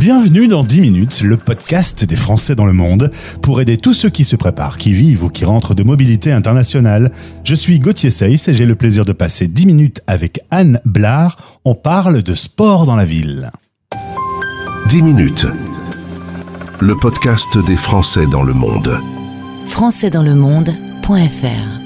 Bienvenue dans 10 minutes, le podcast des Français dans le monde, pour aider tous ceux qui se préparent, qui vivent ou qui rentrent de mobilité internationale. Je suis Gauthier Seyss et j'ai le plaisir de passer 10 minutes avec Anne Blard. On parle de sport dans la ville. 10 minutes, le podcast des Français dans le monde. françaisdanslemonde.fr.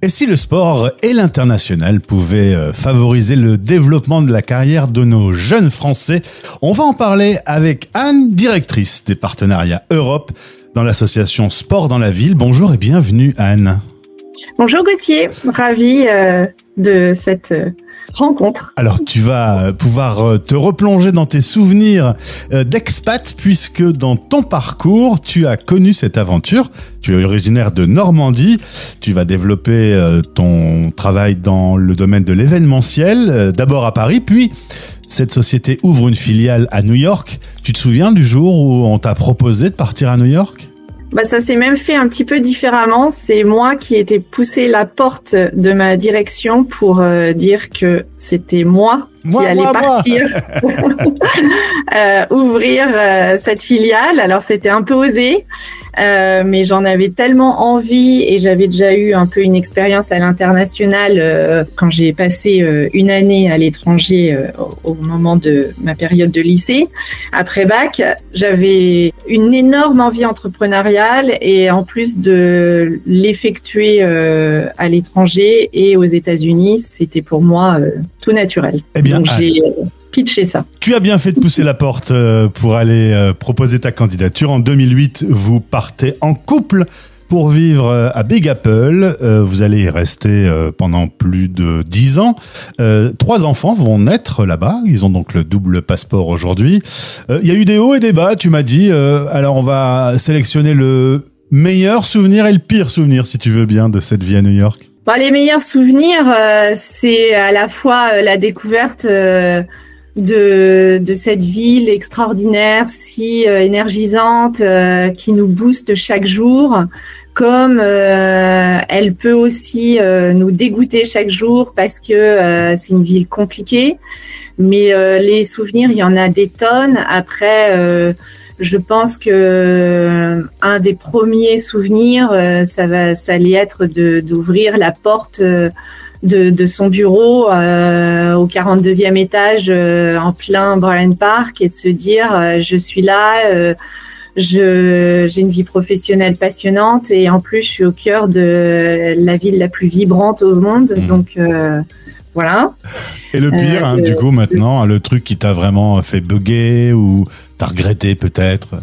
Et si le sport et l'international pouvaient favoriser le développement de la carrière de nos jeunes Français, on va en parler avec Anne, directrice des partenariats Europe dans l'association Sport dans la ville. Bonjour et bienvenue Anne. Bonjour Gauthier, ravie de cette rencontre. Alors tu vas pouvoir te replonger dans tes souvenirs d'expat puisque dans ton parcours tu as connu cette aventure. Tu es originaire de Normandie, tu vas développer ton travail dans le domaine de l'événementiel, d'abord à Paris, puis cette société ouvre une filiale à New York. Tu te souviens du jour où on t'a proposé de partir à New York ? Ça s'est même fait un petit peu différemment. C'est moi qui ai poussé la porte de ma direction pour dire que c'était moi qui allais partir ouvrir cette filiale. Alors c'était un peu osé, mais j'en avais tellement envie et j'avais déjà eu un peu une expérience à l'international quand j'ai passé une année à l'étranger au moment de ma période de lycée. Après bac, j'avais une énorme envie entrepreneuriale et en plus de l'effectuer à l'étranger et aux États-Unis, c'était pour moi tout naturel. Eh bien, donc j'ai pitché ça. Tu as bien fait de pousser la porte pour aller proposer ta candidature. En 2008, vous partez en couple pour vivre à Big Apple. Vous allez y rester pendant plus de 10 ans. 3 enfants vont naître là-bas. Ils ont donc le double passeport aujourd'hui. Il y a eu des hauts et des bas, tu m'as dit. Alors on va sélectionner le meilleur souvenir et le pire souvenir, si tu veux bien, de cette vie à New York. Les meilleurs souvenirs, c'est à la fois la découverte de cette ville extraordinaire, si énergisante, qui nous booste chaque jour, comme elle peut aussi nous dégoûter chaque jour parce que c'est une ville compliquée. Mais les souvenirs, il y en a des tonnes. Après, je pense que un des premiers souvenirs, ça allait être d'ouvrir la porte de son bureau au 42e étage en plein Bryant Park et de se dire je suis là, j'ai une vie professionnelle passionnante et en plus je suis au cœur de la ville la plus vibrante au monde. Donc voilà. Et le pire, du coup, maintenant, le truc qui t'a vraiment fait bugger ou t'as regretté peut-être ?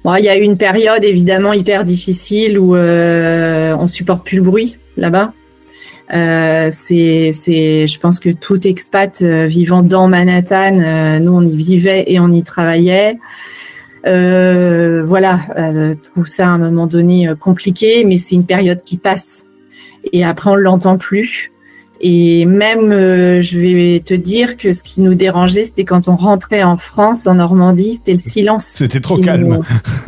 Il y a eu une période évidemment hyper difficile où on supporte plus le bruit là-bas. Je pense que tout expat vivant dans Manhattan, nous on y vivait et on y travaillait. Tout ça à un moment donné compliqué, mais c'est une période qui passe. Et après on l'entend plus. Et même, je vais te dire que ce qui nous dérangeait, c'était quand on rentrait en France, en Normandie, c'était le silence. C'était trop calme.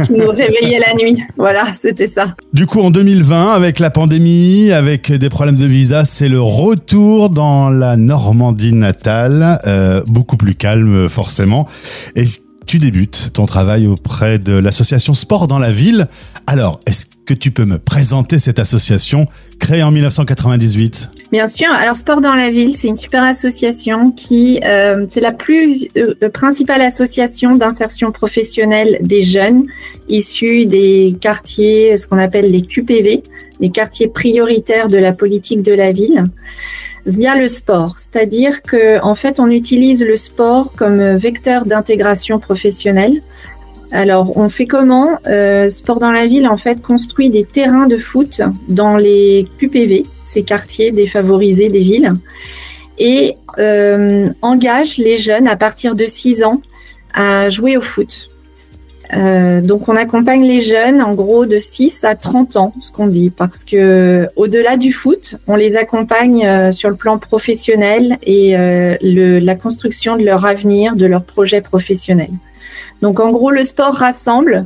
Qui nous réveillait la nuit. Voilà, c'était ça. Du coup, en 2020, avec la pandémie, avec des problèmes de visa, c'est le retour dans la Normandie natale, beaucoup plus calme forcément. Et tu débutes ton travail auprès de l'association Sport dans la ville. Alors, est-ce que tu peux me présenter cette association créée en 1998 ? Bien sûr. Alors, Sport dans la ville, c'est une super association qui, c'est la plus principale association d'insertion professionnelle des jeunes issus des quartiers, ce qu'on appelle les QPV, les quartiers prioritaires de la politique de la ville, via le sport. C'est-à-dire que, en fait, on utilise le sport comme vecteur d'intégration professionnelle. Alors, on fait comment ? Sport dans la ville, en fait, construit des terrains de foot dans les QPV, ces quartiers défavorisés des villes, et engage les jeunes à partir de 6 ans à jouer au foot. Donc, on accompagne les jeunes, en gros, de 6 à 30 ans, ce qu'on dit, parce que au-delà du foot, on les accompagne sur le plan professionnel et la construction de leur avenir, de leur projet professionnel. Donc, en gros, le sport rassemble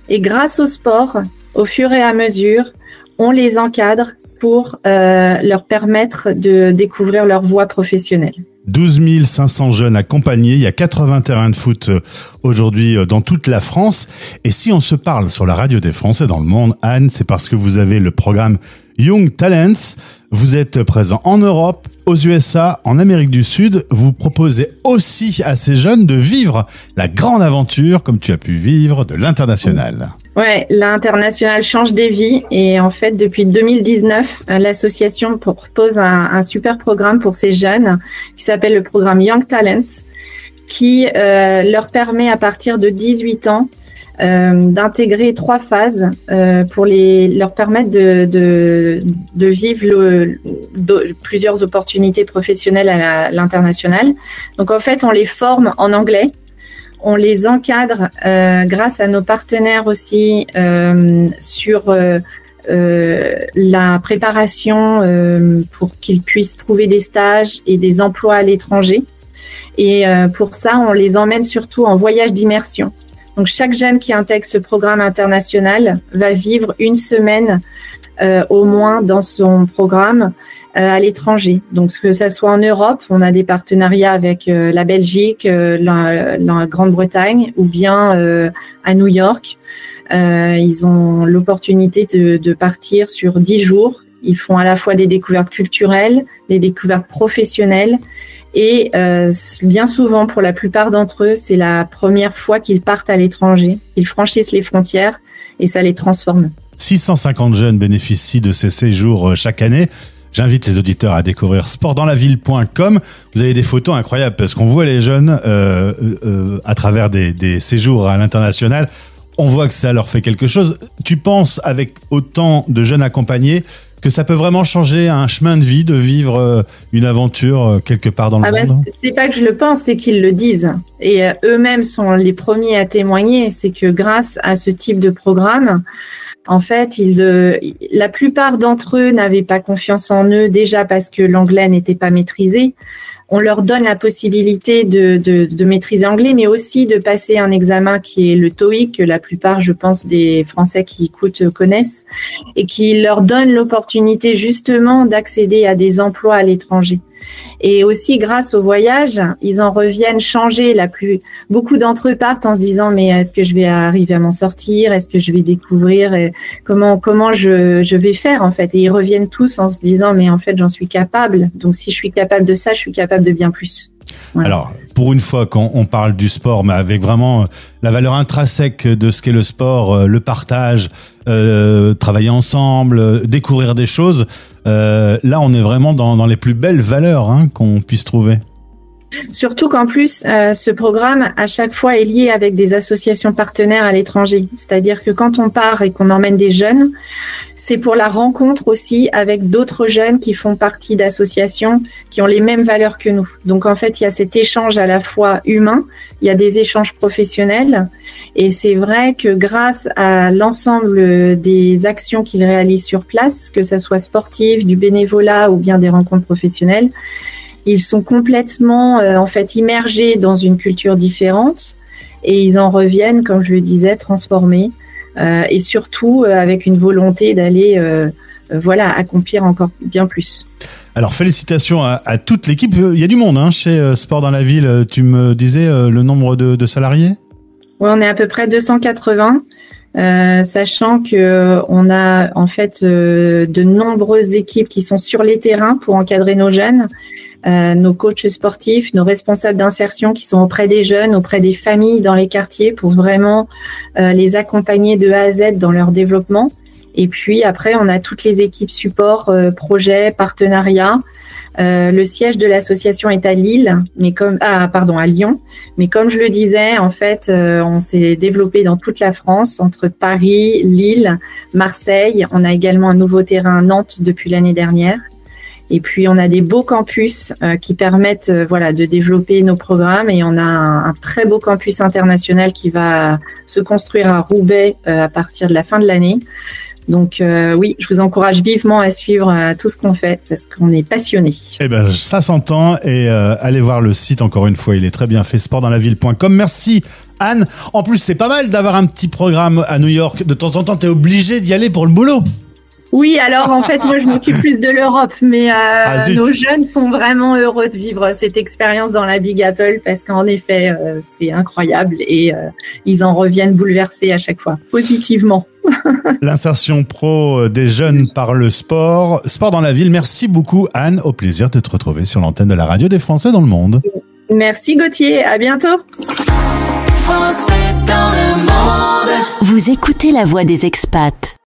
et grâce au sport, au fur et à mesure, on les encadre pour leur permettre de découvrir leur voie professionnelle. 12 500 jeunes accompagnés. Il y a 80 terrains de foot aujourd'hui dans toute la France. Et si on se parle sur la radio des Français dans le monde, Anne, c'est parce que vous avez le programme Young Talents. Vous êtes présent en Europe, aux USA, en Amérique du Sud. Vous proposez aussi à ces jeunes de vivre la grande aventure, comme tu as pu vivre, de l'international. Ouais, l'international change des vies et en fait, depuis 2019, l'association propose un super programme pour ces jeunes qui s'appelle le programme Young Talents, qui leur permet à partir de 18 ans d'intégrer 3 phases pour leur permettre de vivre plusieurs opportunités professionnelles à l'international. Donc en fait, on les forme en anglais. On les encadre grâce à nos partenaires aussi sur la préparation pour qu'ils puissent trouver des stages et des emplois à l'étranger. Et pour ça, on les emmène surtout en voyage d'immersion. Donc, chaque jeune qui intègre ce programme international va vivre 1 semaine au moins dans son programme à l'étranger. Donc, que ça soit en Europe, on a des partenariats avec la Belgique, la Grande-Bretagne ou bien à New York. Ils ont l'opportunité de partir sur 10 jours. Ils font à la fois des découvertes culturelles, des découvertes professionnelles et bien souvent, pour la plupart d'entre eux, c'est la première fois qu'ils partent à l'étranger, qu'ils franchissent les frontières et ça les transforme. 650 jeunes bénéficient de ces séjours chaque année. J'invite les auditeurs à découvrir sportdanslaville.com. Vous avez des photos incroyables parce qu'on voit les jeunes à travers des séjours à l'international. On voit que ça leur fait quelque chose. Tu penses, avec autant de jeunes accompagnés, que ça peut vraiment changer un chemin de vie, de vivre une aventure quelque part dans le monde? C'est pas que je le pense, c'est qu'ils le disent. Et eux-mêmes sont les premiers à témoigner. C'est que grâce à ce type de programme, en fait, la plupart d'entre eux n'avaient pas confiance en eux, déjà parce que l'anglais n'était pas maîtrisé. On leur donne la possibilité de maîtriser l'anglais, mais aussi de passer un examen qui est le TOEIC, que la plupart, je pense, des Français qui écoutent connaissent, et qui leur donne l'opportunité justement d'accéder à des emplois à l'étranger. Et aussi, grâce au voyage, ils en reviennent changés. Beaucoup d'entre eux partent en se disant, mais est-ce que je vais arriver à m'en sortir? Est-ce que je vais découvrir? Comment je vais faire, en fait? Et ils reviennent tous en se disant, mais en fait, j'en suis capable. Donc, si je suis capable de ça, je suis capable de bien plus. Voilà. Alors, pour une fois, quand on parle du sport, mais avec vraiment la valeur intrinsèque de ce qu'est le sport, le partage, travailler ensemble, découvrir des choses, là, on est vraiment dans les plus belles valeurs qu'on puisse trouver. Surtout qu'en plus, ce programme, à chaque fois, est lié avec des associations partenaires à l'étranger. C'est-à-dire que quand on part et qu'on emmène des jeunes, c'est pour la rencontre aussi avec d'autres jeunes qui font partie d'associations qui ont les mêmes valeurs que nous. Donc, en fait, il y a cet échange à la fois humain, il y a des échanges professionnels. Et c'est vrai que grâce à l'ensemble des actions qu'ils réalisent sur place, que ça soit sportif, du bénévolat ou bien des rencontres professionnelles, ils sont complètement en fait immergés dans une culture différente et ils en reviennent, comme je le disais, transformés et surtout avec une volonté d'aller accomplir encore bien plus. Alors félicitations à toute l'équipe. Il y a du monde chez Sport dans la ville. Tu me disais le nombre de salariés? Oui, on est à peu près 280. Sachant que on a en fait de nombreuses équipes qui sont sur les terrains pour encadrer nos jeunes, nos coachs sportifs, nos responsables d'insertion qui sont auprès des jeunes, auprès des familles dans les quartiers pour vraiment les accompagner de A à Z dans leur développement. Et puis après, on a toutes les équipes support, projets, partenariats. Le siège de l'association est à Lille, à Lyon. Mais comme je le disais, en fait, on s'est développé dans toute la France, entre Paris, Lille, Marseille. On a également un nouveau terrain à Nantes depuis l'année dernière. Et puis, on a des beaux campus qui permettent de développer nos programmes. Et on a un très beau campus international qui va se construire à Roubaix à partir de la fin de l'année. Donc oui, je vous encourage vivement à suivre tout ce qu'on fait parce qu'on est passionnés. Eh ben ça s'entend et allez voir le site encore une fois, il est très bien fait, sportdanslaville.com. Merci Anne. En plus, c'est pas mal d'avoir un petit programme à New York. De temps en temps, t'es obligé d'y aller pour le boulot. Oui, alors en fait, moi je m'occupe plus de l'Europe, mais nos jeunes sont vraiment heureux de vivre cette expérience dans la Big Apple parce qu'en effet, c'est incroyable et ils en reviennent bouleversés à chaque fois, positivement. L'insertion pro des jeunes par le sport. Sport dans la ville. Merci beaucoup, Anne. Au plaisir de te retrouver sur l'antenne de la radio des Français dans le monde. Merci Gauthier. À bientôt. Français dans le monde. Vous écoutez la voix des expats.